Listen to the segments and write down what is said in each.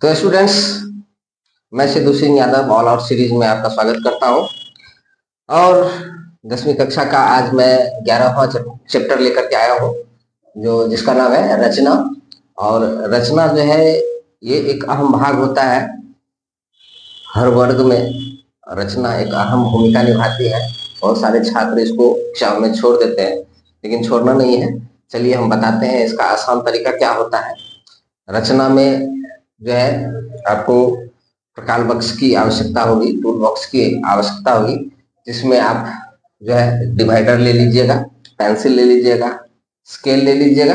तो स्टूडेंट्स, मैं Sidhu Singh Yadav all out series में आपका स्वागत करता हूं। और 10वीं कक्षा का आज मैं 11वां चैप्टर लेकर के आया हूं, जो जिसका नाम है रचना। और रचना जो है ये एक अहम भाग होता है हर वर्ग में। रचना एक अहम भूमिका निभाती है। बहुत सारे छात्र इसको कक्षाओं में छोड़ देते हैं, लेकिन छोड़ना नहीं है। चलिए हम बताते हैं इसका आसान तरीका क्या होता है। रचना में जो है आपको प्रकार बक्स की आवश्यकता होगी, टूल बॉक्स की आवश्यकता होगी, जिसमें आप जो है डिवाइडर ले लीजिएगा, पेंसिल ले लीजिएगा, स्केल ले लीजिएगा।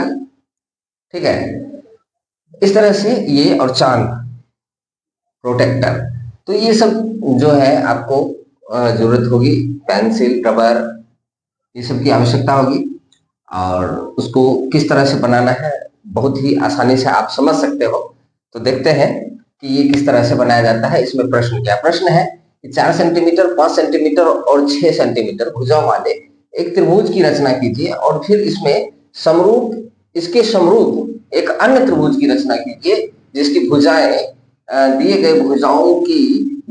ठीक है, इस तरह से ये और चांद प्रोटेक्टर, तो ये सब जो है आपको जरूरत होगी। पेंसिल, रबर, ये सब की आवश्यकता होगी। और उसको किस तरह से बनाना है बहुत ही आसानी से आप समझ सकते हो। तो देखते हैं कि ये किस तरह से बनाया जाता है। इसमें प्रश्न है कि 4 सेंटीमीटर, 5 सेंटीमीटर और 6 सेंटीमीटर भुजाओं वाले एक त्रिभुज की रचना कीजिए और फिर इसके समरूप एक अन्य त्रिभुज की रचना कीजिए जिसकी भुजाएं दिए गए भुजाओं की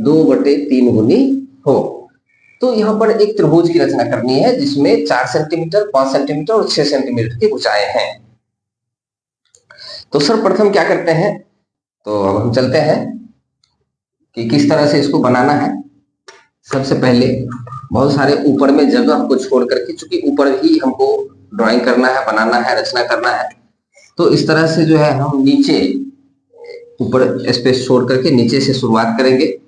2/3 गुनी हो। तो यहाँ पर एक त्रिभुज की रचना करनी है जिसमें 4 सेंटीमीटर, 5 सेंटीमीटर और 6 सेंटीमीटर की भुजाएं हैं। तो सर्वप्रथम क्या करते हैं, तो अब हम चलते हैं कि किस तरह से इसको बनाना है। सबसे पहले बहुत सारे ऊपर में जगह को छोड़ करके, चूंकि ऊपर ही हमको ड्राइंग करना है, बनाना है, रचना करना है, तो इस तरह से जो है हम नीचे ऊपर स्पेस छोड़ करके नीचे से शुरुआत करेंगे।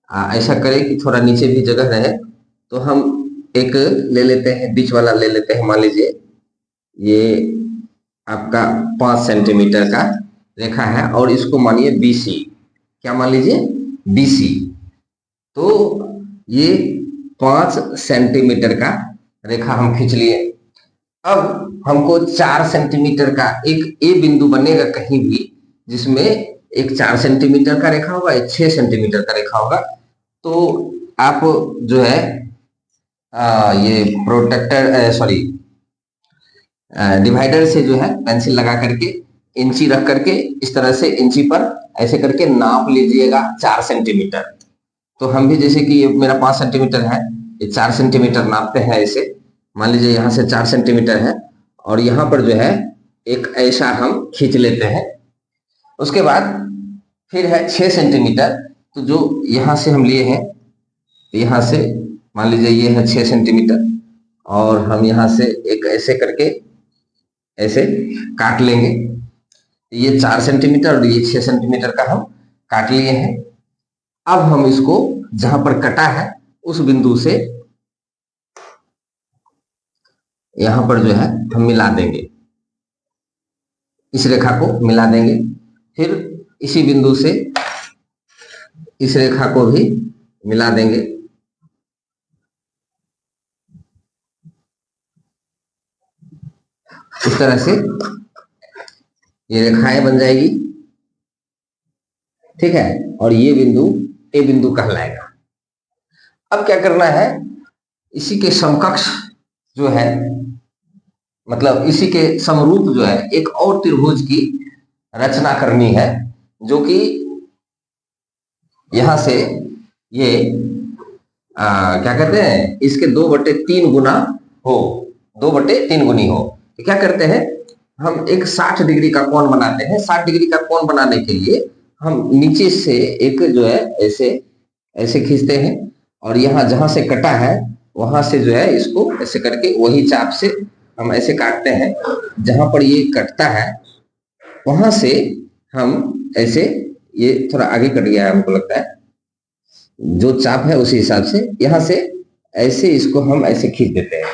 ऐसा करें कि थोड़ा नीचे भी जगह रहे। तो हम एक ले लेते हैं, बीच वाला ले लेते हैं। मान लीजिए ये आपका 5 सेंटीमीटर का रेखा है और इसको मानिए BC। क्या मान लीजिए? BC। तो ये 5 सेंटीमीटर का रेखा हम खींच लिए। अब हमको 4 सेंटीमीटर का एक ए बिंदु बनेगा कहीं भी, जिसमें एक 4 सेंटीमीटर का रेखा होगा, एक 6 सेंटीमीटर का रेखा होगा। तो आप जो है ये डिवाइडर से जो है पेंसिल लगा करके इंची रख करके इस तरह से इंची पर ऐसे करके नाप लीजिएगा 4 सेंटीमीटर। तो हम भी जैसे कि ये मेरा 5 सेंटीमीटर है, ये 4 सेंटीमीटर नापते हैं ऐसे। मान लीजिए यहाँ से 4 सेंटीमीटर है और यहाँ पर जो है एक ऐसा हम खींच लेते हैं। उसके बाद फिर है 6 सेंटीमीटर। तो जो यहाँ से हम लिए हैं, यहाँ से मान लीजिए ये है 6 सेंटीमीटर और हम यहाँ से एक ऐसे करके ऐसे काट लेंगे। ये 4 सेंटीमीटर और ये 6 सेंटीमीटर का हम काट लिए हैं। अब हम इसको जहां पर कटा है उस बिंदु से यहां पर जो है हम मिला देंगे, इस रेखा को मिला देंगे। फिर इसी बिंदु से इस रेखा को भी मिला देंगे। इस तरह से ये रेखाएं बन जाएगी। ठीक है, और ये बिंदु ए बिंदु कहलाएगा। अब क्या करना है, इसी के समकक्ष जो है, मतलब इसी के समरूप जो है एक और त्रिभुज की रचना करनी है, जो कि यहां से ये क्या कहते हैं, इसके 2/3 गुना हो, 2/3 गुनी हो। तो क्या करते हैं, हम एक 60 डिग्री का कोण बनाते हैं। 60 डिग्री का कोण बनाने के लिए हम नीचे से एक जो है ऐसे ऐसे खींचते हैं और यहाँ जहां से कटा है वहां से जो है इसको ऐसे करके वही चाप से हम ऐसे काटते हैं। जहां पर ये कटता है वहां से हम ऐसे, ये थोड़ा आगे कट गया है हमको लगता है, जो चाप है उसी हिसाब से यहां से ऐसे इसको हम ऐसे खींच देते हैं।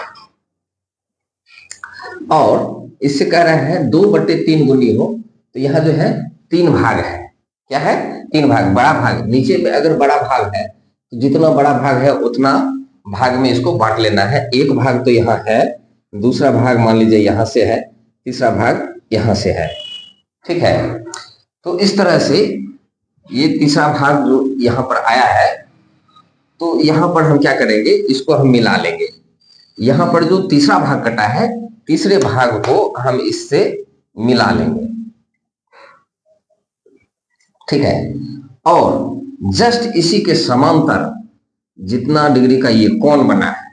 और इससे कह रहा है 2/3 गुनी हो। तो यहाँ जो है 3 भाग है। क्या है? 3 भाग। बड़ा भाग नीचे में अगर बड़ा भाग है तो जितना बड़ा भाग है उतना भाग में इसको बांट लेना है। एक भाग तो यहाँ है, दूसरा भाग मान लीजिए यहाँ से है, तीसरा भाग यहाँ से है। ठीक है, तो इस तरह से ये तीसरा भाग जो यहाँ पर आया है, तो यहाँ पर हम क्या करेंगे, इसको हम मिला लेंगे। यहाँ पर जो तीसरा भाग कटा है, तीसरे भाग को हम इससे मिला लेंगे। ठीक है। और जस्ट इसी के समांतर जितना डिग्री का ये कोण बना है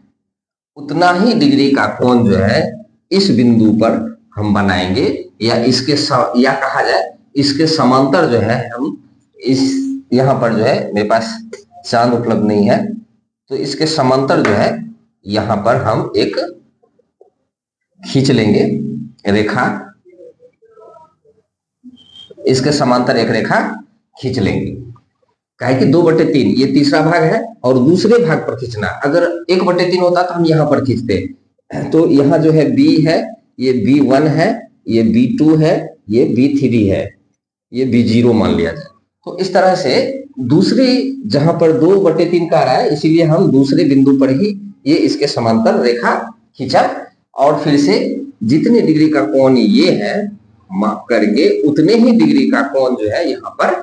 उतना ही डिग्री का कोण जो है इस बिंदु पर हम बनाएंगे, या या कहा जाए इसके समांतर जो है हम इस यहाँ पर जो है मेरे पास चांद उपलब्ध नहीं है, तो इसके समांतर जो है यहाँ पर हम एक खींच लेंगे रेखा, इसके समांतर एक रेखा खींच लेंगे। काहे कि 2/3 ये तीसरा भाग है और दूसरे भाग पर खींचना, अगर 1/3 होता तो हम यहाँ पर खींचते, तो यहाँ जो है B है, ये B1 है, ये B2 है, ये B3 है, ये B0 मान लिया जाए। तो इस तरह से दूसरी जहां पर 2/3 का आ रहा है, इसीलिए हम दूसरे बिंदु पर ही ये इसके समांतर रेखा खींचा, और फिर से जितने डिग्री का कोण ये है माप करके उतने ही डिग्री का कोण जो है यहाँ पर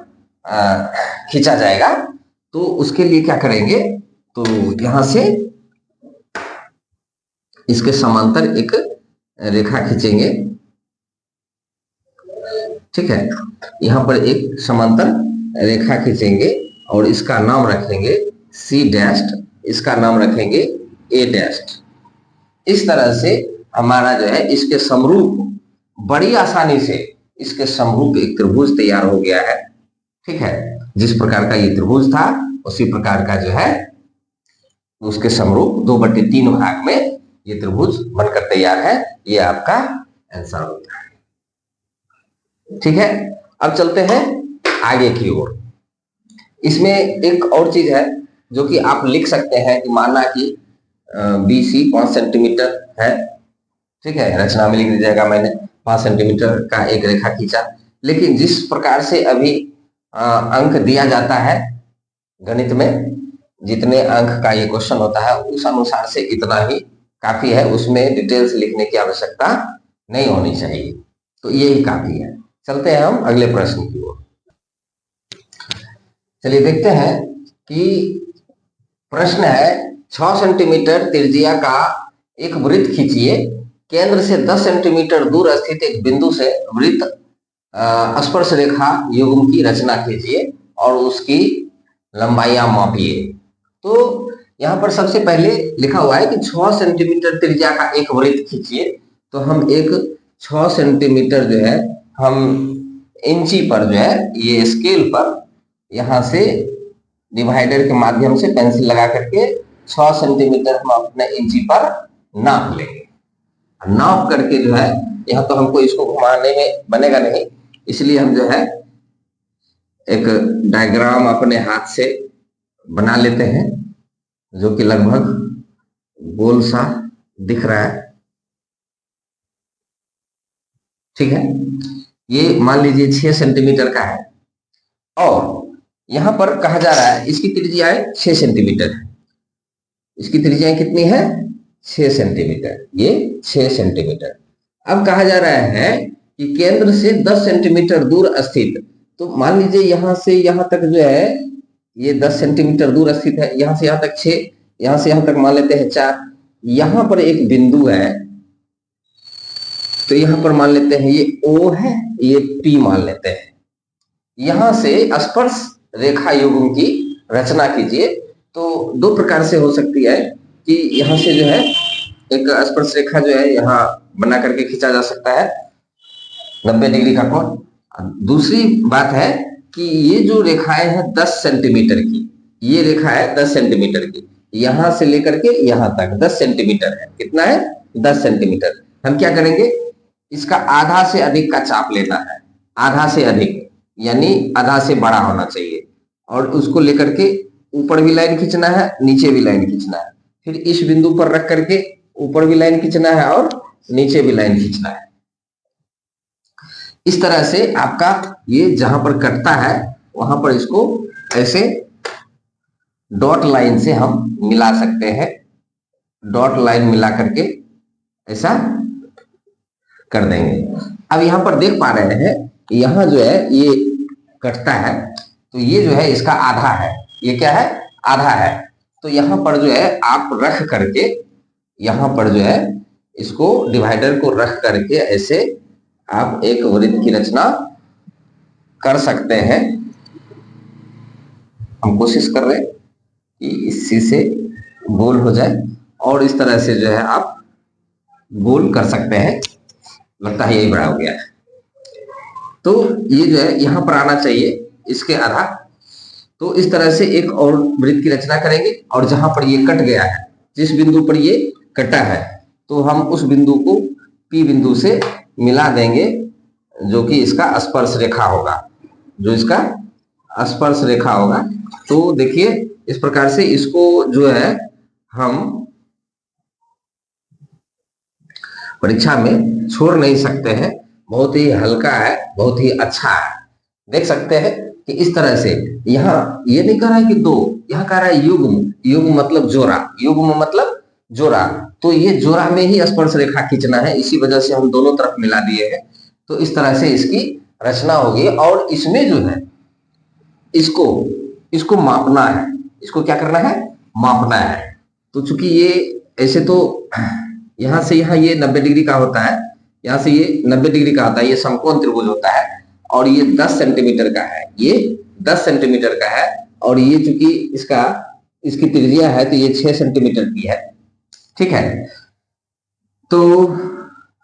खींचा जाएगा। तो उसके लिए क्या करेंगे, तो यहां से इसके समांतर एक रेखा खींचेंगे, ठीक है। यहाँ पर एक समांतर रेखा खींचेंगे और इसका नाम रखेंगे C', इसका नाम रखेंगे A'। इस तरह से हमारा जो है इसके समरूप बड़ी आसानी से इसके समरूप एक त्रिभुज तैयार हो गया है, ठीक है। जिस प्रकार का ये त्रिभुज था उसी प्रकार का जो है उसके समरूप 2/3 भाग में ये त्रिभुज बनकर तैयार है। ये आपका आंसर होता है, ठीक है। अब चलते हैं आगे की ओर। इसमें एक और चीज है जो कि आप लिख सकते हैं कि माना कि BC 5 सेंटीमीटर है, ठीक है। रचना में लिख दीजिएगा मैंने 5 सेंटीमीटर का एक रेखा खींचा, लेकिन जिस प्रकार से अभी अंक दिया जाता है गणित में, जितने अंक का ये क्वेश्चन होता है उस अनुसार से इतना ही काफी है, उसमें डिटेल्स लिखने की आवश्यकता नहीं होनी चाहिए, तो यही काफी है। चलते हैं हम अगले प्रश्न की ओर। चलिए देखते हैं कि प्रश्न है 6 सेंटीमीटर त्रिज्या का एक वृत्त खींचिए, केंद्र से 10 सेंटीमीटर दूर स्थित एक बिंदु से वृत्त स्पर्श रेखा युग्म की रचना कीजिए और उसकी लंबाइयां मापिए। तो यहाँ पर सबसे पहले लिखा हुआ है कि 6 सेंटीमीटर त्रिज्या का एक वृत्त खींचिए, तो हम एक 6 सेंटीमीटर जो है हम इंची पर जो है ये स्केल पर यहाँ से डिवाइडर के माध्यम से पेंसिल लगा करके 6 सेंटीमीटर हम अपने इंची पर नाप लेंगे। नाप करके जो है यहाँ तो हमको इसको घुमाने में बनेगा नहीं, इसलिए हम जो है एक डायग्राम अपने हाथ से बना लेते हैं जो कि लगभग गोल सा दिख रहा है, ठीक है। ये मान लीजिए 6 सेंटीमीटर का है और यहां पर कहा जा रहा है इसकी त्रिज्या 6 सेंटीमीटर है। इसकी त्रिज्या कितनी है? 6 सेंटीमीटर, ये 6 सेंटीमीटर। अब कहा जा रहा है कि केंद्र से 10 सेंटीमीटर दूर स्थित, तो मान लीजिए यहां से यहां तक जो है ये 10 सेंटीमीटर दूर स्थित है, यहां से यहां तक 6, यहां से यहां तक मान लेते हैं 4, यहां पर एक बिंदु है तो यहां पर मान लेते हैं ये O है, ये P मान लेते हैं। यहां से स्पर्श रेखा युग्म की रचना कीजिए। तो दो प्रकार से हो सकती है कि यहां से जो है एक स्पर्श रेखा जो है यहाँ बना करके खींचा जा सकता है 90 डिग्री का कोण। दूसरी बात है कि ये जो रेखाएं हैं 10 सेंटीमीटर की, ये रेखा है 10 सेंटीमीटर की, यहां से लेकर के यहां तक 10 सेंटीमीटर है। कितना है? 10 सेंटीमीटर। हम क्या करेंगे, इसका आधा से अधिक का चाप लेना है, आधा से अधिक यानी आधा से बड़ा होना चाहिए, और उसको लेकर के ऊपर भी लाइन खींचना है, नीचे भी लाइन खींचना है, फिर इस बिंदु पर रख करके ऊपर भी लाइन खींचना है और नीचे भी लाइन खींचना है। इस तरह से आपका ये जहां पर कटता है वहां पर इसको ऐसे डॉट लाइन से हम मिला सकते हैं। डॉट लाइन मिला करके ऐसा कर देंगे। अब यहां पर देख पा रहे हैं यहां जो है ये कटता है, तो ये जो है इसका आधा है, ये क्या है? आधा है। तो यहां पर जो है आप रख करके यहां पर जो है इसको डिवाइडर को रख करके ऐसे आप एक वृत्त की रचना कर सकते हैं। हम कोशिश कर रहे हैं कि इसी से गोल हो जाए और इस तरह से जो है आप गोल कर सकते हैं। लगता है यही बड़ा हो गया है। तो ये जो है यहाँ पर आना चाहिए इसके आधा। तो इस तरह से एक और वृत्त की रचना करेंगे और जहां पर ये कट गया है, जिस बिंदु पर ये कटा है, तो हम उस बिंदु को P बिंदु से मिला देंगे, जो कि इसका स्पर्श रेखा होगा, जो इसका स्पर्श रेखा होगा। तो देखिए इस प्रकार से इसको जो है हम परीक्षा में छोड़ नहीं सकते हैं। बहुत ही हल्का है, बहुत ही अच्छा है। देख सकते हैं कि इस तरह से यहाँ ये नहीं कह रहा है कि दो, यहाँ कह रहा है युग्म। युग्म मतलब जोड़ा, युग्म मतलब जोड़ा। तो ये जोड़ा में ही स्पर्श रेखा खींचना है, इसी वजह से हम दोनों तरफ मिला दिए हैं। तो इस तरह से इसकी रचना होगी और इसमें जो है इसको मापना है। इसको क्या करना है? मापना है। तो चूंकि ये ऐसे तो यहां से यहां ये 90 डिग्री का होता है, यहां से ये 90 डिग्री का होता है, ये समकोण त्रिभुज होता है और ये 10 सेंटीमीटर का है, ये 10 सेंटीमीटर का है और ये चूंकि इसकी त्रिज्या है तो ये 6 सेंटीमीटर की है। ठीक है, तो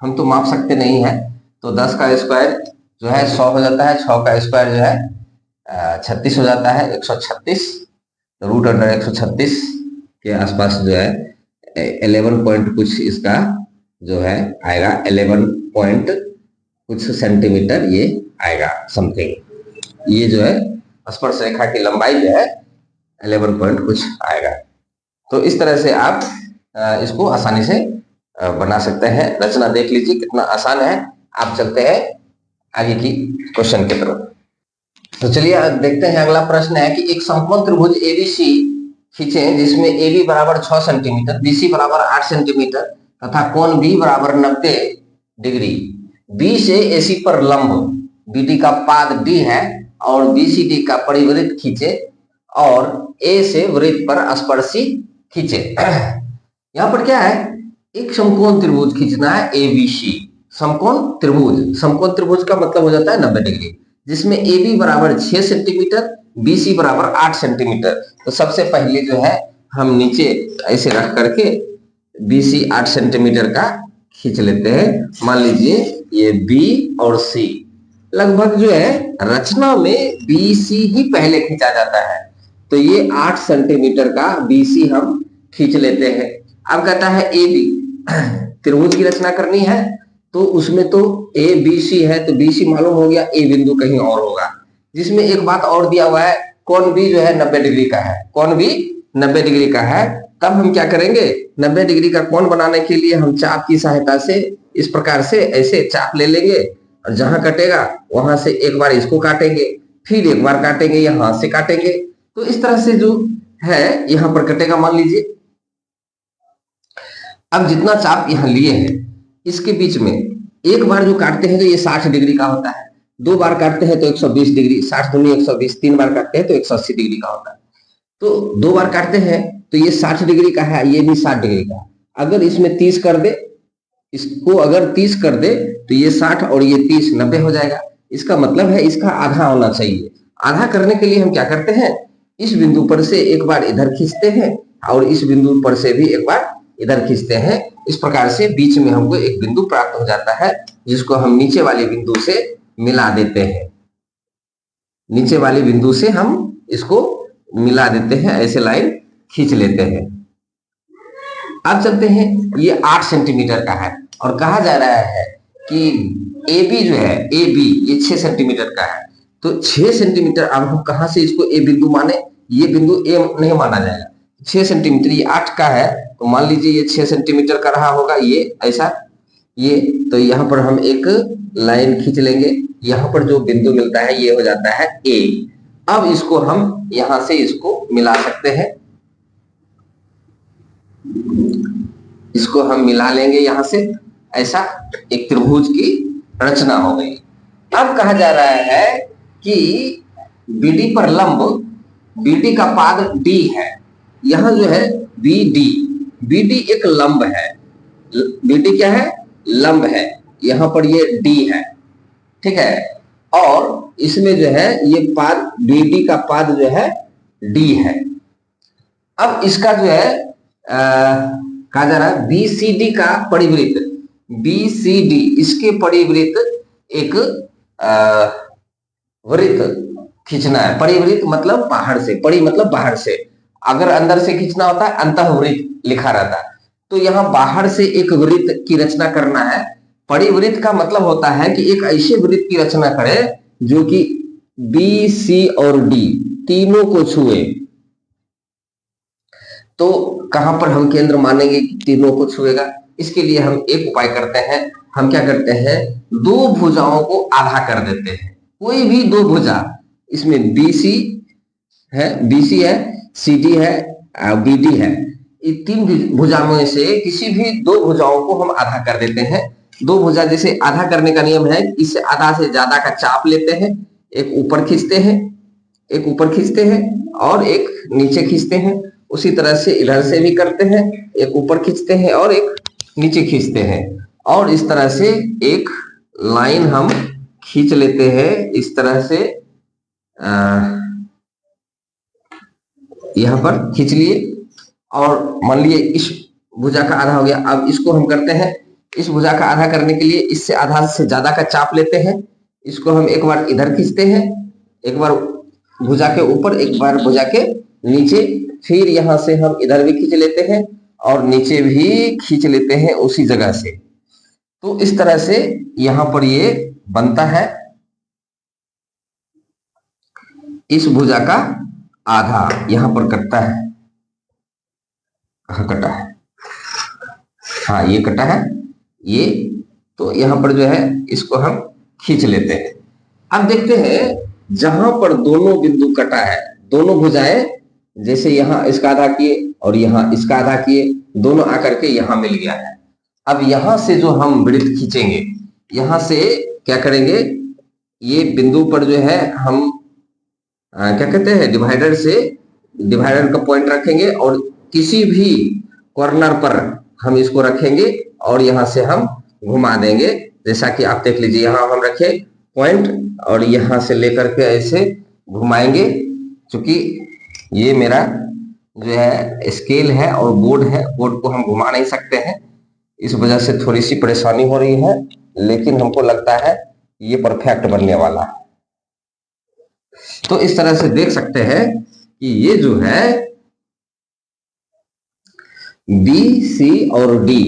हम तो माप सकते नहीं है। तो 10 का स्क्वायर जो है 100 हो जाता है, 6 का स्क्वायर जो है 36 हो जाता है, 136। रूट अंडर 136 के आसपास जो है 11 पॉइंट कुछ इसका जो है आएगा, 11 पॉइंट कुछ सेंटीमीटर ये आएगा समथिंग। ये जो है स्पर्श रेखा की लंबाई जो है 11 पॉइंट कुछ आएगा। तो इस तरह से आप इसको आसानी से बना सकते हैं। रचना देख लीजिए कितना आसान है। आप चलते हैं आगे की क्वेश्चन की तरफ। तो चलिए देखते हैं, अगला प्रश्न है कि एक समकोण त्रिभुज एबीसी खींचे जिसमें AB बराबर 6 सेंटीमीटर, BC बराबर 8 सेंटीमीटर तथा कोण B बराबर 90 डिग्री। B से AC पर लंब BD का पाद D है और BCD का परिवृत्त खींचे और A से वृत्त पर स्पर्शी खींचे। यहाँ पर क्या है? एक समकोण त्रिभुज खींचना है ABC। समकोण त्रिभुज का मतलब हो जाता है 90 डिग्री, जिसमें AB बराबर 6 सेंटीमीटर, BC बराबर 8 सेंटीमीटर। तो सबसे पहले जो है हम नीचे ऐसे रख करके BC 8 सेंटीमीटर का खींच लेते हैं। मान लीजिए ये B और C, लगभग जो है रचना में BC ही पहले खींचा जाता है, तो ये 8 सेंटीमीटर का BC हम खींच लेते हैं। अब कहता है AB त्रिभुज की रचना करनी है, तो उसमें तो ABC है तो BC मालूम हो गया, A बिंदु कहीं और होगा। जिसमें एक बात और दिया हुआ है, कोण B जो है 90 डिग्री का है, कोण B 90 डिग्री का है। तब हम क्या करेंगे? 90 डिग्री का कोण बनाने के लिए हम चाप की सहायता से इस प्रकार से ऐसे चाप ले लेंगे और जहां कटेगा वहां से एक बार इसको काटेंगे, फिर एक बार काटेंगे, यहां से काटेंगे। तो इस तरह से जो है यहां पर कटेगा, मान लीजिए। अब जितना चाप यहां लिए हैं इसके बीच में एक बार जो काटते हैं तो ये 60 डिग्री का होता है, 2 बार काटते हैं तो 120 डिग्री, 60 दूनी 120, 3 बार काटते हैं तो 180 डिग्री का होता है। तो 2 बार काटते हैं तो ये 60 डिग्री का है, ये भी 60 डिग्री का। अगर इसमें 30 कर दे, इसको अगर 30 कर दे तो ये 60 और ये 30 90 हो जाएगा। इसका मतलब है इसका आधा होना चाहिए। आधा करने के लिए हम क्या करते हैं? इस बिंदु पर से एक बार इधर खींचते हैं और इस बिंदु पर से भी एक बार इधर खींचते हैं। इस प्रकार से बीच में हमको एक बिंदु प्राप्त हो जाता है, जिसको हम नीचे वाले बिंदु से मिला देते हैं। नीचे वाले बिंदु से हम इसको मिला देते हैं, ऐसे लाइन खींच लेते हैं। अब चलते हैं, ये 8 सेंटीमीटर का है और कहा जा रहा है कि AB जो है, AB ये 6 सेंटीमीटर का है। तो 6 सेंटीमीटर अब हम कहां से इसको A बिंदु माने? ये बिंदु A नहीं माना जाएगा। 6 सेंटीमीटर, ये 8 का है तो मान लीजिए ये 6 सेंटीमीटर का रहा होगा, ये ऐसा, ये तो यहाँ पर हम एक लाइन खींच लेंगे। यहाँ पर जो बिंदु मिलता है ये हो जाता है A। अब इसको हम यहां से इसको मिला सकते हैं, इसको हम मिला लेंगे यहां से, ऐसा एक त्रिभुज की रचना हो गई। अब कहा जा रहा है कि BD पर लंब, BD का पाद D है, यहां जो है BD एक लंब है। BD क्या है? लंब है। यहां पर ये D है, ठीक है। और इसमें जो है ये पाद BD का पाद जो है डी है। अब इसका जो है कहा जा रहा है बीसीडी का परिवृत्त, बीसीडी इसके परिवृत्त एक वृत्त खींचना है। परिवृत्त मतलब बाहर से, परि मतलब बाहर से, अगर अंदर से खींचना होता है अंतःवृत्त लिखा रहता है। तो यहाँ बाहर से एक वृत्त की रचना करना है। परिवृत्त का मतलब होता है कि एक ऐसे वृत्त की रचना करें जो कि बी, सी और डी तीनों को छुए। तो कहां पर हम केंद्र मानेंगे कि तीनों को छुएगा? इसके लिए हम एक उपाय करते हैं। हम क्या करते हैं, दो भुजाओं को आधा कर देते हैं। कोई भी दो भुजा, इसमें बीसी है, बीसी है, सीडी है, बीडी है, ये तीन भुजाओं में से किसी भी दो भुजाओं को हम आधा कर देते हैं। दो भुजा जैसे आधा करने का नियम है, इससे आधा से ज्यादा का चाप लेते हैं, एक ऊपर खींचते हैं, एक ऊपर खींचते हैं और एक नीचे खींचते हैं। उसी तरह से इधर से भी करते हैं, एक ऊपर खींचते हैं और एक नीचे खींचते हैं। और इस तरह से एक लाइन हम खींच लेते हैं। इस तरह से यहां पर खींच लिए और मान लिए इस भुजा का आधा हो गया। अब इसको हम करते हैं, इस भुजा का आधा करने के लिए इससे आधा से ज्यादा का चाप लेते हैं। इसको हम एक बार इधर खींचते हैं, एक बार भुजा के ऊपर, एक बार भुजा के नीचे, फिर यहां से हम इधर भी खींच लेते हैं और नीचे भी खींच लेते हैं उसी जगह से। तो इस तरह से यहां पर ये बनता है इस भुजा का आधा। यहां पर कटता है, कहाँ कटा है, हाँ ये कटा है ये। तो यहां पर जो है इसको हम खींच लेते हैं। अब देखते हैं जहां पर दोनों बिंदु कटा है, दोनों भुजाएं जैसे यहां इसका आधा किए और यहां इसका आधा किए, दोनों आकर के यहां मिल गया है। अब यहां से जो हम वृत्त खींचेंगे, यहां से क्या करेंगे, ये बिंदु पर जो है हम क्या कहते हैं, डिवाइडर से, डिवाइडर का पॉइंट रखेंगे और किसी भी कॉर्नर पर हम इसको रखेंगे और यहां से हम घुमा देंगे। जैसा कि आप देख लीजिए, यहां हम रखे पॉइंट और यहां से लेकर के ऐसे घुमाएंगे। क्योंकि ये मेरा जो है स्केल है और बोर्ड है, बोर्ड को हम घुमा नहीं सकते हैं, इस वजह से थोड़ी सी परेशानी हो रही है, लेकिन हमको लगता है ये परफेक्ट बनने वाला है। तो इस तरह से देख सकते हैं कि ये जो है बी, सी और डी,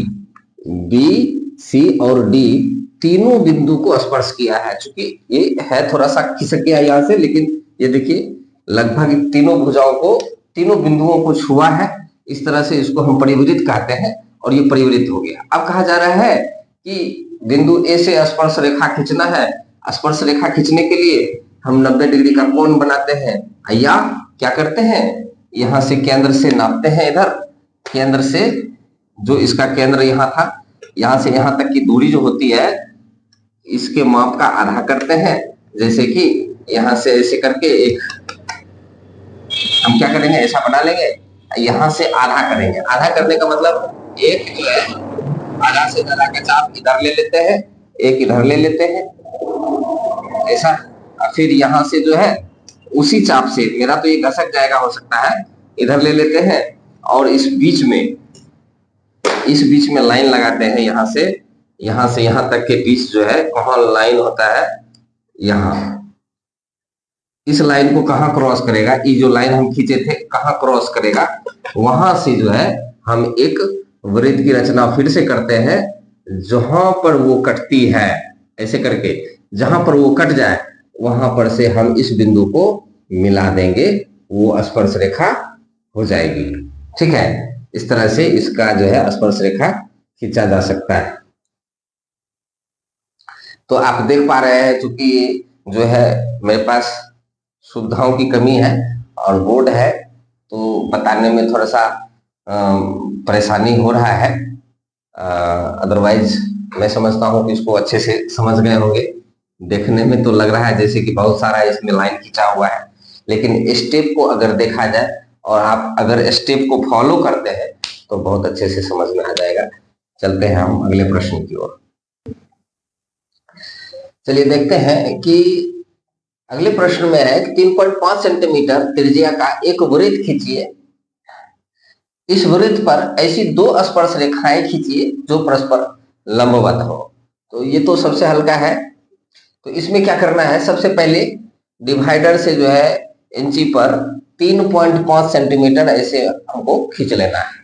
बी, सी और डी तीनों बिंदु को स्पर्श किया है। चूंकि ये है थोड़ा सा खिसक गया यहां से, लेकिन ये देखिए लगभग तीनों भुजाओं को, तीनों बिंदुओं को छुआ है। इस तरह से इसको हम परिवृत्त कहते हैं और ये परिवृत्त हो गया। अब कहा जा रहा है कि बिंदु ए से स्पर्श रेखा खींचना है। स्पर्श रेखा खींचने के लिए हम 90 डिग्री का कोण बनाते हैं, या क्या करते हैं, यहां से केंद्र से नापते हैं। इधर केंद्र से, जो इसका केंद्र यहां था, यहां से यहां तक की दूरी जो होती है, इसके माप का आधा करते हैं। जैसे कि यहां से ऐसे करके एक हम क्या करेंगे, ऐसा बना लेंगे, यहां से आधा करेंगे। आधा करने का मतलब एक जो है आधा से ज्यादा का चाप इधर ले लेते हैं, एक इधर ले लेते हैं, ऐसा। फिर यहां से जो है उसी चाप से, मेरा तो ये घसक जाएगा हो सकता है, इधर ले लेते हैं और इस बीच में लाइन लगाते हैं। यहां से यहां तक के बीच जो है कहां लाइन होता है, यहां इस लाइन को कहां क्रॉस करेगा, ये जो लाइन हम खींचे थे कहां क्रॉस करेगा, वहां से जो है हम एक वृत्त की रचना फिर से करते हैं। जहां पर वो कटती है, ऐसे करके जहां पर वो कट जाए वहां पर से हम इस बिंदु को मिला देंगे, वो स्पर्श रेखा हो जाएगी। ठीक है, इस तरह से इसका जो है स्पर्श रेखा खींचा जा सकता है। तो आप देख पा रहे हैं, चूंकि जो है मेरे पास सुविधाओं की कमी है और बोर्ड है, तो बताने में थोड़ा सा परेशानी हो रहा है। अदरवाइज मैं समझता हूं कि इसको अच्छे से समझ गए होंगे। देखने में तो लग रहा है जैसे कि बहुत सारा इसमें लाइन खींचा हुआ है, लेकिन स्टेप को अगर देखा जाए और आप अगर स्टेप को फॉलो करते हैं तो बहुत अच्छे से समझ में आ जाएगा। चलते हैं हम अगले प्रश्न की ओर। चलिए देखते हैं कि अगले प्रश्न में है कि 3.5 सेंटीमीटर त्रिज्या का एक वृत्त खींचिए। इस वृत्त पर ऐसी दो स्पर्श रेखाएं खींचिए जो परस्पर लंबवत हो। तो ये तो सबसे हल्का है। तो इसमें क्या करना है, सबसे पहले डिवाइडर से जो है इंची पर 3.5 सेंटीमीटर ऐसे हमको खींच लेना है।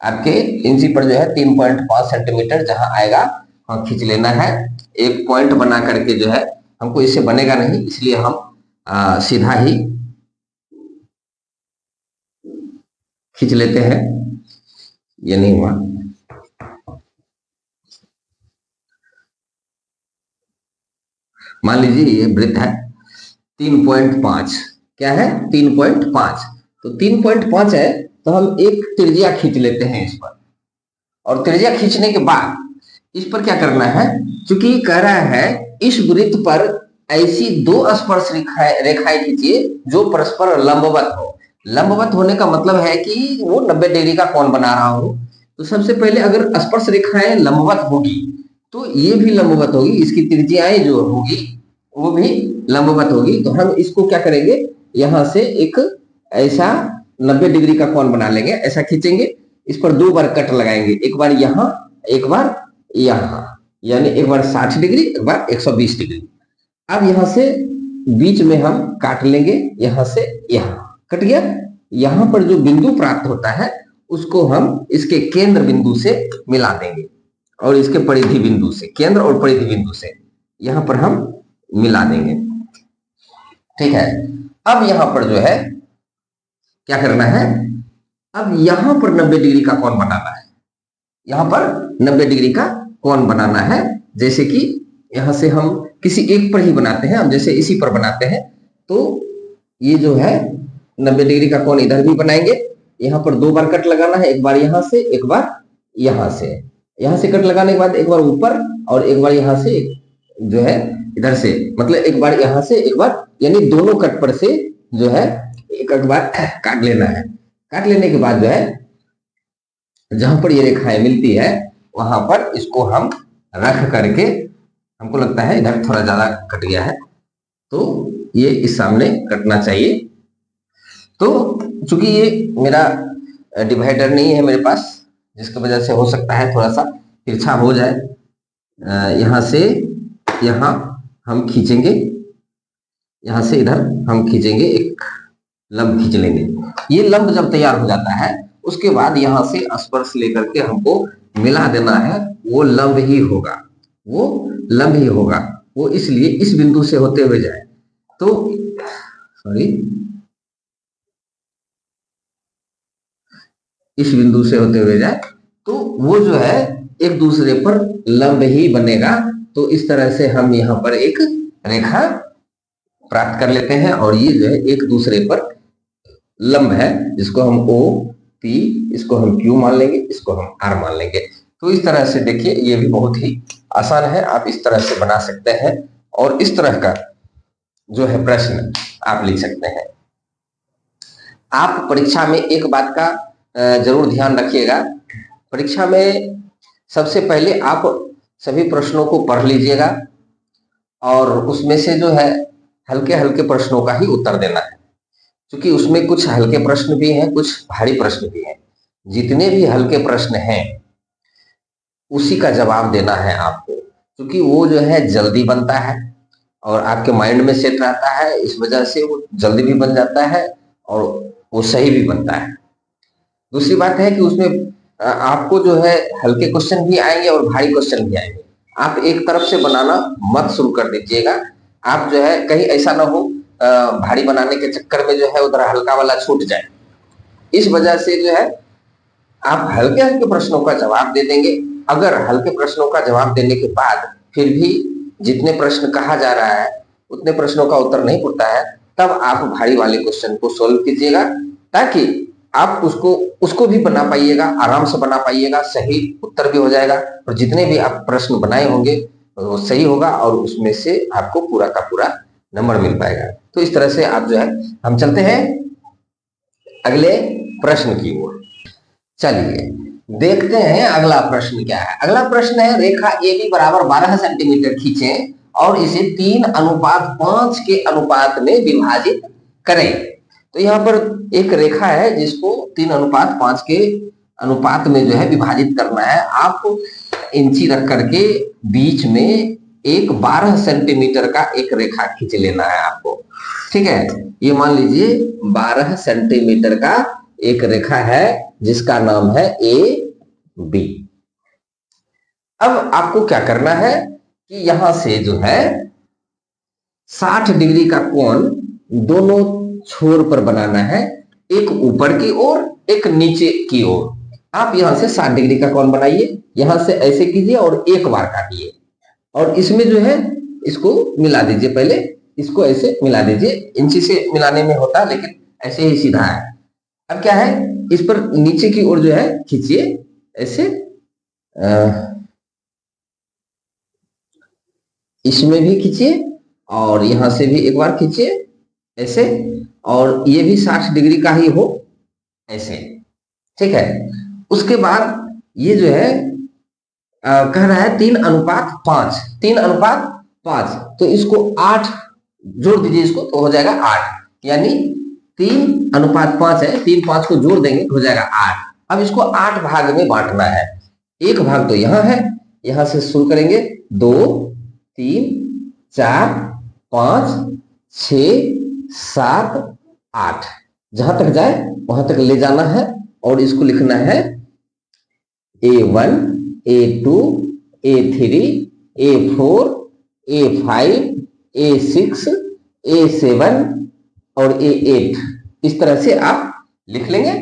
आपके इंची पर जो है 3.5 सेंटीमीटर जहां आएगा वहां खींच लेना है। एक पॉइंट बना करके जो है, हमको इससे बनेगा नहीं, इसलिए हम सीधा ही खींच लेते हैं। ये नहीं हुआ। मान लीजिए ये वृत्त है 3.5, क्या है 3.5। तो 3.5 है तो हम एक त्रिज्या खींच लेते हैं इस पर, और त्रिज्या खींचने के बाद इस पर क्या करना है, चूंकि कह रहा है इस वृत्त पर ऐसी दो स्पर्श रेखाएं खींचिए जो परस्पर लंबवत हो। लंबवत होने का मतलब है कि वो 90 डिग्री का कोण बना रहा हो। तो सबसे पहले अगर स्पर्श रेखाएं लंबवत होगी तो ये भी लंबवत होगी, इसकी त्रिज्याएं जो होगी वो भी लंबवत होगी। तो हम इसको क्या करेंगे, यहां से एक ऐसा 90 डिग्री का कोण बना लेंगे, ऐसा खींचेंगे, इस पर दो बार कट लगाएंगे, एक बार यहां एक बार यहां, यानी एक बार 60 डिग्री एक बार 120 डिग्री। अब यहां से बीच में हम काट लेंगे, यहां से यहां कट गया। यहां पर जो बिंदु प्राप्त होता है उसको हम इसके केंद्र बिंदु से मिला देंगे, और इसके परिधि बिंदु से, केंद्र और परिधि बिंदु से यहां पर हम मिला देंगे। ठीक है। अब यहां पर जो है क्या करना है, अब यहां पर 90 डिग्री का कोण बनाना है। यहां पर 90 डिग्री का कोण बनाना है, जैसे कि यहां से हम किसी एक पर ही बनाते हैं, हम जैसे इसी पर बनाते हैं। तो ये जो है 90 डिग्री का कोण इधर भी बनाएंगे। यहां पर दो बार कट लगाना है, एक बार यहां से एक बार यहां से। यहां से कट लगाने के बाद एक बार ऊपर और एक बार यहां से जो है इधर से, मतलब एक बार यहां से एक बार, यानी दोनों कट पर से जो है एक बार काट लेना है। काट लेने के बाद जो है जहां पर ये रेखाएं मिलती है वहां पर इसको हम रख करके, हमको लगता है इधर थोड़ा ज्यादा कट गया है तो ये इस सामने कटना चाहिए। तो चूंकि ये मेरा डिवाइडर नहीं है मेरे पास, जिसकी वजह से हो सकता है थोड़ा सा तिरछा हो जाए। यहां से यहां हम खींचेंगे, यहां से इधर हम खींचेंगे, एक लंब खींच लेंगे। ये लंब जब तैयार हो जाता है उसके बाद यहां से स्पर्श लेकर के हमको मिला देना है, वो लंब ही होगा, वो लंब ही होगा। वो इसलिए इस बिंदु से होते हुए जाए तो सॉरी इस बिंदु से होते हुए जाए तो वो जो है एक दूसरे पर लंब ही बनेगा। तो इस तरह से हम यहाँ पर एक रेखा प्राप्त कर लेते हैं, और ये जो है एक दूसरे पर लंब है, जिसको हम O P, इसको हम Q मान लेंगे, इसको हम R मान लेंगे। तो इस तरह से देखिए ये भी बहुत ही आसान है, आप इस तरह से बना सकते हैं और इस तरह का जो है प्रश्न आप लिख सकते हैं। आप परीक्षा में एक बात का जरूर ध्यान रखिएगा, परीक्षा में सबसे पहले आप सभी प्रश्नों को पढ़ लीजिएगा और उसमें से जो है हल्के हल्के प्रश्नों का ही उत्तर देना है, क्योंकि उसमें कुछ हल्के प्रश्न भी हैं, कुछ भारी प्रश्न भी हैं। जितने भी हल्के प्रश्न हैं उसी का जवाब देना है आपको, क्योंकि वो जो है जल्दी बनता है और आपके माइंड में सेट रहता है, इस वजह से वो जल्दी भी बन जाता है और वो सही भी बनता है। दूसरी बात है कि उसमें आपको जो है हल्के क्वेश्चन भी आएंगे और भारी क्वेश्चन भी आएंगे। आप एक तरफ से बनाना मत शुरू कर दीजिएगा, आप जो है कहीं ऐसा ना हो भारी बनाने के चक्कर में जो है उधर हल्का वाला छूट जाए। इस वजह से जो है आप हल्के हल्के प्रश्नों का जवाब दे देंगे। अगर हल्के प्रश्नों का जवाब देने के बाद फिर भी जितने प्रश्न कहा जा रहा है उतने प्रश्नों का उत्तर नहीं पूछता है, तब आप भारी वाले क्वेश्चन को सोल्व कीजिएगा, ताकि आप उसको भी बना पाइएगा, आराम से बना पाइएगा, सही उत्तर भी हो जाएगा और जितने भी आप प्रश्न बनाए होंगे वो सही होगा और उसमें से आपको पूरा का पूरा नंबर मिल पाएगा। तो इस तरह से आप जो है, हम चलते हैं अगले प्रश्न की ओर। चलिए देखते हैं अगला प्रश्न क्या है। अगला प्रश्न है रेखा AB बराबर 12 सेंटीमीटर खींचें और इसे 3:5 के अनुपात में विभाजित करें। तो यहाँ पर एक रेखा है जिसको 3:5 के अनुपात में जो है विभाजित करना है। आप इंची रख करके बीच में एक 12 सेंटीमीटर का एक रेखा खींच लेना है आपको। ठीक है, ये मान लीजिए 12 सेंटीमीटर का एक रेखा है जिसका नाम है ए बी। अब आपको क्या करना है कि यहां से जो है 60 डिग्री का कोण दोनों छोर पर बनाना है, एक ऊपर की ओर एक नीचे की ओर। आप यहां से 60 डिग्री का कोण बनाइए, यहां से ऐसे कीजिए और एक बार काटिए और इसमें जो है इसको मिला दीजिए। पहले इसको ऐसे मिला दीजिए, इंची से मिलाने में होता है लेकिन ऐसे ही सीधा है। अब क्या है, इस पर नीचे की ओर जो है खींचिए ऐसे, इसमें भी खींचिए और यहां से भी एक बार खींचिए ऐसे, और ये भी 60 डिग्री का ही हो ऐसे। ठीक है, उसके बाद ये जो है कह रहा है 3:5, 3:5, तो इसको 8 जोड़ दीजिए, इसको तो हो जाएगा 8, यानी 3:5 है, 3 5 को जोड़ देंगे तो हो जाएगा 8। अब इसको 8 भाग में बांटना है। एक भाग तो यहां है, यहां से शुरू करेंगे 2 3 4 5 6 7 8, जहां तक जाए वहां तक ले जाना है और इसको लिखना है A1 A2 A3 A4 A5 A6 A7 और A8, इस तरह से आप लिख लेंगे।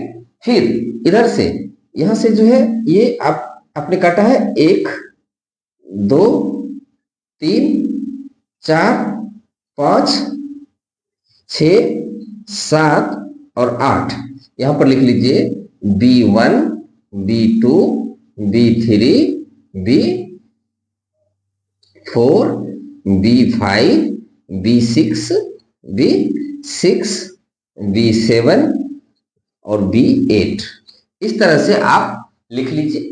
फिर इधर से यहां से जो है ये आप आपने काटा है 1 2 3 4 5 6 7 और 8, यहां पर लिख लीजिए B1 B2 B3 B4 B5 B6 B6 B7 और B8, इस तरह से आप लिख लीजिए।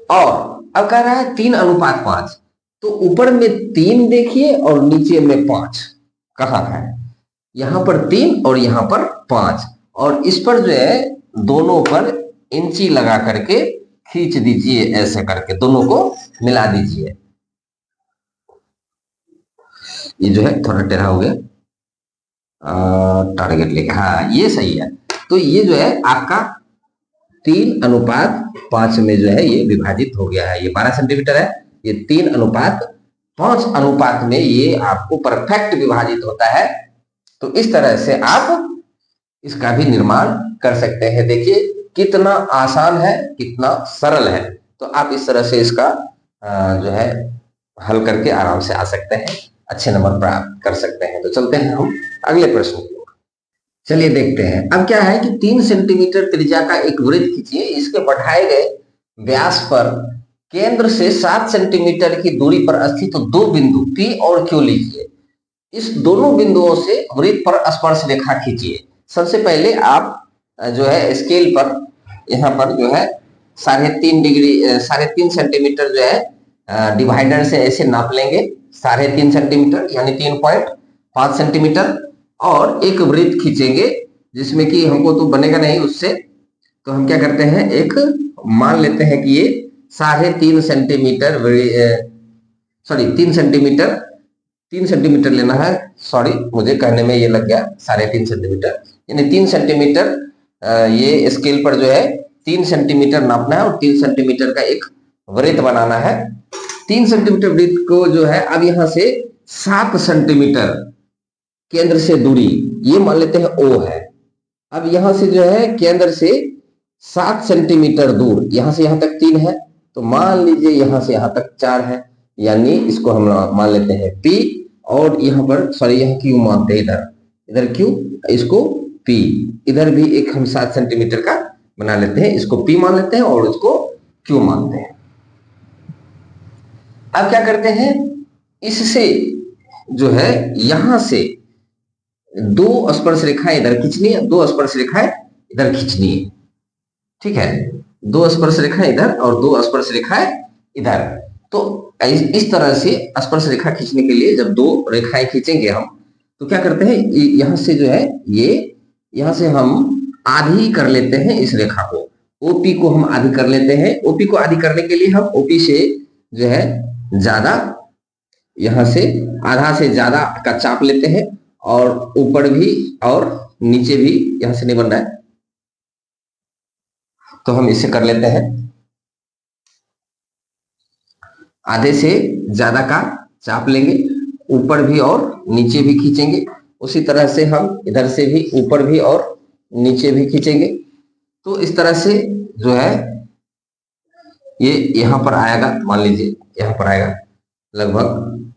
और अब कह रहा है 3:5, तो ऊपर में 3 देखिए और नीचे में 5 कहाँ है, यहां पर 3 और यहां पर 5, और इस पर जो है दोनों पर इंची लगा करके खींच दीजिए, ऐसे करके दोनों को मिला दीजिए। ये जो है थोड़ा टेढ़ा हो गया, टारगेट लेके, हाँ ये सही है। तो ये जो है आपका 3:5 में जो है ये विभाजित हो गया है। ये 12 सेंटीमीटर है, ये 3:5 अनुपात में ये आपको परफेक्ट विभाजित होता है। तो इस तरह से आप इसका भी निर्माण कर सकते हैं। देखिए कितना आसान है, कितना सरल है। तो आप इस तरह से इसका जो है हल करके आराम से आ सकते हैं, अच्छे नंबर प्राप्त कर सकते हैं। तो चलते हैं हम अगले प्रश्न की ओर। चलिए देखते हैं। अब क्या है कि 3 सेंटीमीटर त्रिज्या का एक वृत्त खींचिए, इसके बढ़ाए गए व्यास पर केंद्र से 7 सेंटीमीटर की दूरी पर स्थित 2 बिंदु P और Q लीजिए। इस दोनों बिंदुओं से वृत्त पर स्पर्श रेखा खींचिए। सबसे पहले आप जो है स्केल पर यहाँ पर जो है 3.5 सेंटीमीटर जो है डिवाइडर से ऐसे नाप लेंगे, 3.5 सेंटीमीटर यानी 3.5 सेंटीमीटर, और एक वृत्त खींचेंगे जिसमें कि हमको तो बनेगा नहीं उससे, तो हम क्या करते हैं, एक मान लेते हैं कि ये 3.5 सेंटीमीटर, सॉरी 3 सेंटीमीटर लेना है, सॉरी मुझे कहने में ये लग गया 3.5 सेंटीमीटर, यानी 3 सेंटीमीटर ये स्केल पर जो है 3 सेंटीमीटर नापना है और 3 सेंटीमीटर का एक वृत्त बनाना है। 3 सेंटीमीटर वृत्त को जो है अब यहां से 7 सेंटीमीटर केंद्र से दूरी, ये मान लेते हैं O है। अब यहां से जो है केंद्र से 7 सेंटीमीटर दूर, यहां से यहां तक 3 है, तो मान लीजिए यहां से यहां तक 4 है, यानी इसको हम मान लेते हैं P, और यहाँ पर सॉरी यहाँ Q मानते हैं, इधर Q, इसको P, इधर भी एक हम 7 सेंटीमीटर का बना लेते हैं, इसको P मान लेते हैं और इसको Q मानते हैं। अब क्या करते हैं, इससे जो है यहां से 2 स्पर्श रेखाएं इधर खींचनी है, 2 स्पर्श रेखाएं इधर खींचनी है। ठीक है, 2 स्पर्श रेखाएं इधर और 2 स्पर्श रेखाएं इधर। तो इस तरह से स्पर्श रेखा खींचने के लिए जब दो रेखाएं खींचेंगे हम, तो क्या करते हैं, यहां से जो है ये यहां से हम आधी कर लेते हैं इस रेखा को, ओपी को हम आधी कर लेते हैं। ओपी को आधी करने के लिए हम ओपी से जो है ज्यादा, यहां से आधा से ज्यादा का चाप लेते हैं, और ऊपर भी और नीचे भी, यहां से नहीं बन रहा है तो हम इसे कर लेते हैं, आधे से ज्यादा का चाप लेंगे, ऊपर भी और नीचे भी खींचेंगे। उसी तरह से हम इधर से भी ऊपर भी और नीचे भी खींचेंगे। तो इस तरह से जो है ये यहां पर आएगा, मान लीजिए यहां पर आएगा लगभग,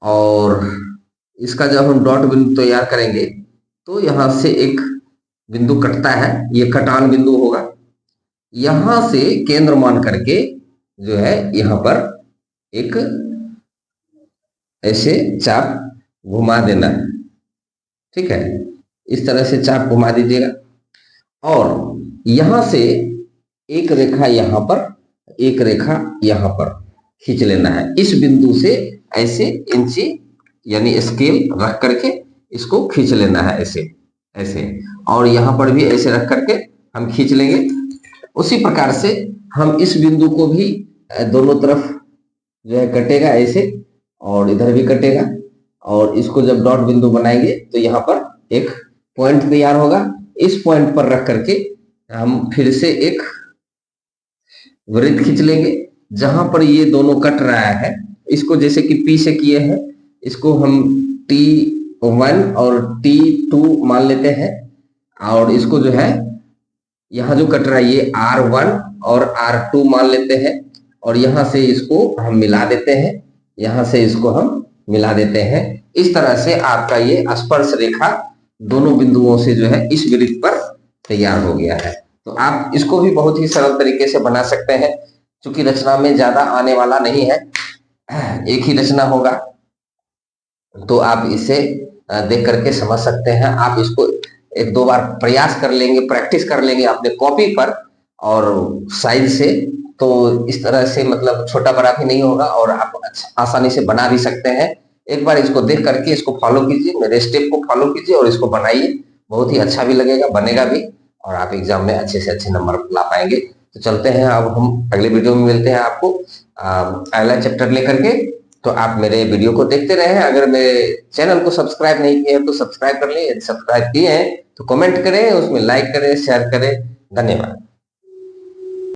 और इसका जब हम डॉट बिंदु तैयार करेंगे तो यहां से एक बिंदु कटता है, ये कटान बिंदु होगा। यहां से केंद्र मान करके जो है यहां पर एक ऐसे चाप घुमा देना है, ठीक है। इस तरह से चाप घुमा दीजिएगा, और यहां से एक रेखा यहां पर, एक रेखा यहां पर खींच लेना है। इस बिंदु से ऐसे इंची यानी स्केल रख करके इसको खींच लेना है, ऐसे ऐसे, और यहां पर भी ऐसे रख करके हम खींच लेंगे। उसी प्रकार से हम इस बिंदु को भी दोनों तरफ जो है कटेगा ऐसे, और इधर भी कटेगा, और इसको जब डॉट बिंदु बनाएंगे तो यहाँ पर एक पॉइंट तैयार होगा। इस पॉइंट पर रख करके हम फिर से एक वृत्त खींच लेंगे, जहां पर ये दोनों कट रहा है। इसको जैसे कि पी से किए हैं, इसको हम T1 और T2 मान लेते हैं, और इसको जो है यहाँ जो कट रहा है ये R1 और R2 मान लेते हैं, और यहां से इसको हम मिला देते हैं, यहां से इसको हम मिला देते हैं। इस तरह से आपका ये स्पर्श रेखा दोनों बिंदुओं से जो है इस वृत्त पर तैयार हो गया है। तो आप इसको भी बहुत ही सरल तरीके से बना सकते हैं, क्योंकि रचना में ज्यादा आने वाला नहीं है, एक ही रचना होगा, तो आप इसे देख करके समझ सकते हैं। आप इसको एक दो बार प्रयास कर लेंगे, प्रैक्टिस कर लेंगे अपने कॉपी पर और साइज से, तो इस तरह से मतलब छोटा बड़ा भी नहीं होगा, और आप आसानी से बना भी सकते हैं। एक बार इसको देख करके इसको फॉलो कीजिए, मेरे स्टेप को फॉलो कीजिए और इसको बनाइए, बहुत ही अच्छा भी लगेगा, बनेगा भी, और आप एग्जाम में अच्छे से अच्छे नंबर ला पाएंगे। तो चलते हैं, अब हम अगले वीडियो में मिलते हैं आपको अगला चैप्टर लेकर के। तो आप मेरे वीडियो को देखते रहें। अगर मेरे चैनल को सब्सक्राइब नहीं किए हैं तो सब्सक्राइब कर लें, यदि सब्सक्राइब किए हैं तो कमेंट करें, उसमें लाइक करें, शेयर करें। धन्यवाद।